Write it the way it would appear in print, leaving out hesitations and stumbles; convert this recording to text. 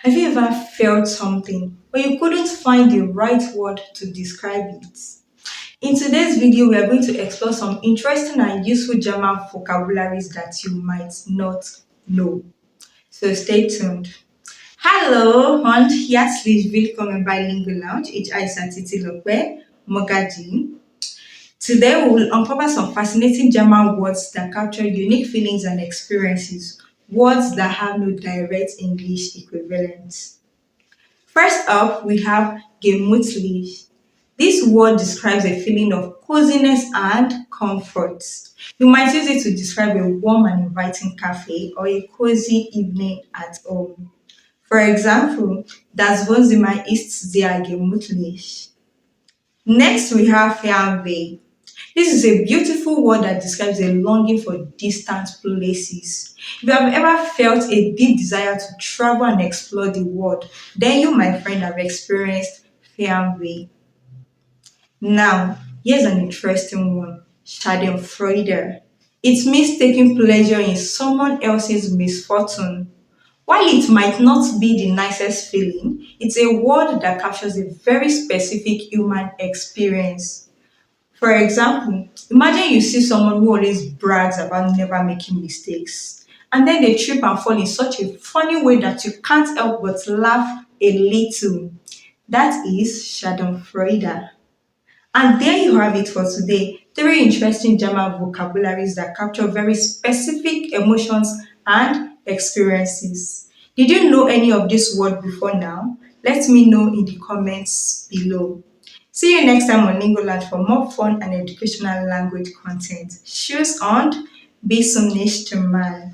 Have you ever felt something but you couldn't find the right word to describe it? In today's video, we are going to explore some interesting and useful German vocabularies that you might not know. So stay tuned. Hallo und herzlich willkommen bei LingoLounge. Ich heiße Titilope Mogaji. Today, we will uncover some fascinating German words that capture unique feelings and experiences, words that have no direct English equivalent. First up, we have gemütlich. This word describes a feeling of coziness and comfort. You might use it to describe a warm and inviting cafe or a cozy evening at home. For example, das Wohnzimmer ist sehr gemütlich. Next, we have Fernweh. This is a beautiful word that describes a longing for distant places. If you have ever felt a deep desire to travel and explore the world, then you, my friend, have experienced Fernweh. Now, here's an interesting one, Schadenfreude. It means taking pleasure in someone else's misfortune. While it might not be the nicest feeling, it's a word that captures a very specific human experience. For example, imagine you see someone who always brags about never making mistakes, and then they trip and fall in such a funny way that you can't help but laugh a little. That is Schadenfreude. And there you have it for today. Three interesting German vocabularies that capture very specific emotions and experiences. Did you know any of this word before now? Let me know in the comments below. See you next time on LingoLounge for more fun and educational language content. Tschüss und bis zum nächsten Mal.